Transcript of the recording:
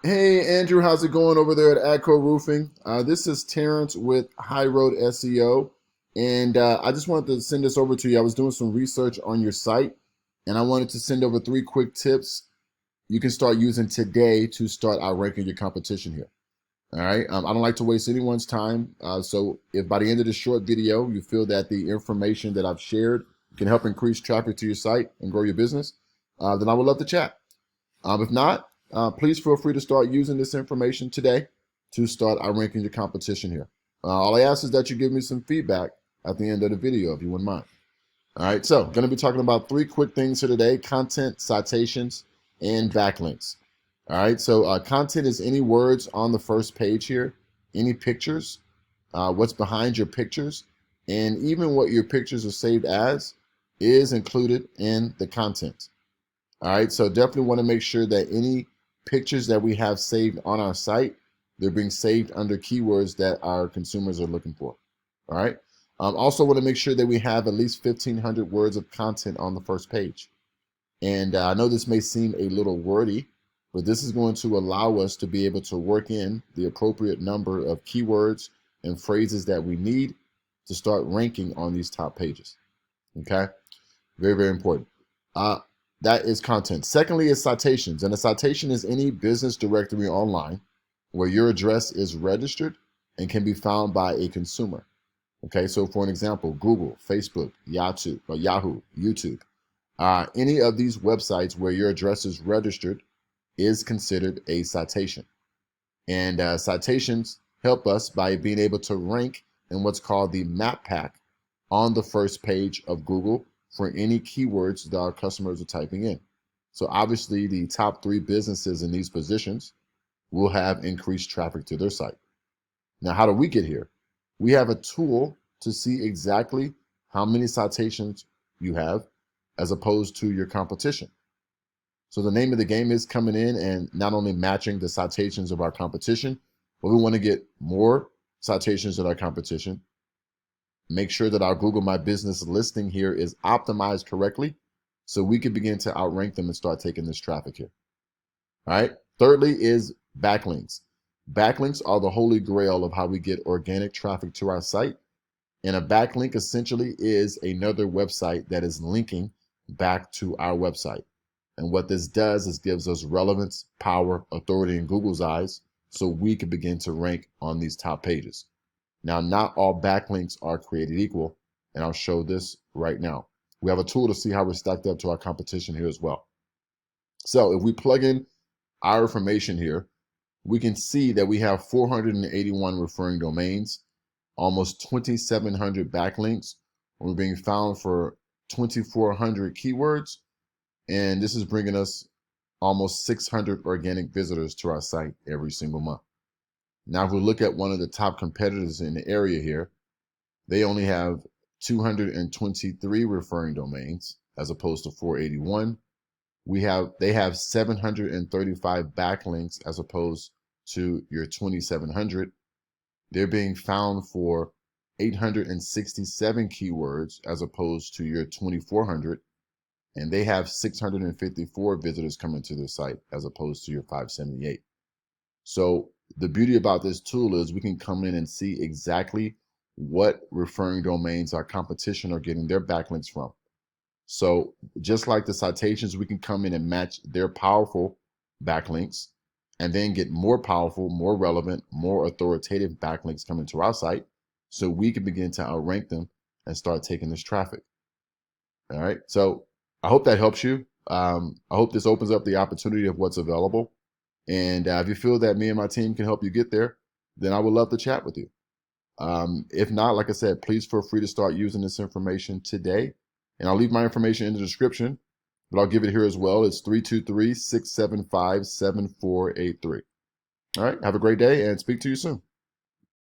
Hey Andrew, how's it going over there at ADCO Roofing? This is Terrence with High Road SEO, and I just wanted to send this over to you. I was doing some research on your site, and I wanted to send over three quick tips you can start using today to start outranking your competition here. All right. I don't like to waste anyone's time. So if by the end of this short video you feel that the information that I've shared can help increase traffic to your site and grow your business, then I would love to chat. If not, please feel free to start using this information today to start outranking your competition here. All I ask is that you give me some feedback at the end of the video, if you wouldn't mind. All right, so going to be talking about three quick things here today: content, citations, and backlinks. All right, so content is any words on the first page here, any pictures, what's behind your pictures, and even what your pictures are saved as is included in the content. All right, so definitely want to make sure that any pictures that we have saved on our site, they're being saved under keywords that our consumers are looking for. All right. Also want to make sure that we have at least 1,500 words of content on the first page. And I know this may seem a little wordy, but this is going to allow us to be able to work in the appropriate number of keywords and phrases that we need to start ranking on these top pages. Okay. Very, very important. That is content. Secondly is citations. And a citation is any business directory online where your address is registered and can be found by a consumer. Okay, so for an example, Google, Facebook, Yahoo, YouTube. Any of these websites where your address is registered is considered a citation. And citations help us by being able to rank in what's called the map pack on the first page of Google for any keywords that our customers are typing in. So obviously the top three businesses in these positions will have increased traffic to their site. Now, how do we get here? We have a tool to see exactly how many citations you have as opposed to your competition. So the name of the game is coming in and not only matching the citations of our competition, but we want to get more citations than our competition. Make sure that our Google My Business listing here is optimized correctly so we can begin to outrank them and start taking this traffic here. All right. Thirdly is backlinks. Backlinks are the holy grail of how we get organic traffic to our site. And a backlink essentially is another website that is linking back to our website. And what this does is gives us relevance, power, authority in Google's eyes so we can begin to rank on these top pages. Now, not all backlinks are created equal, and I'll show this right now. We have a tool to see how we're stacked up to our competition here as well. So if we plug in our information here, we can see that we have 481 referring domains, almost 2,700 backlinks. We're being found for 2,400 keywords, and this is bringing us almost 600 organic visitors to our site every single month. Now, if we look at one of the top competitors in the area here, they only have 223 referring domains as opposed to 481. They have 735 backlinks as opposed to your 2,700. They're being found for 867 keywords as opposed to your 2,400. And they have 654 visitors coming to their site as opposed to your 578. So the beauty about this tool is we can come in and see exactly what referring domains our competition are getting their backlinks from. So just like the citations, we can come in and match their powerful backlinks and then get more powerful, more relevant, more authoritative backlinks coming to our site so we can begin to outrank them and start taking this traffic. All right. So I hope that helps you. I hope this opens up the opportunity of what's available. And if you feel that me and my team can help you get there, then I would love to chat with you. If not, like I said, please feel free to start using this information today. And I'll leave my information in the description, but I'll give it here as well. It's 323-675-7483. All right. Have a great day and speak to you soon.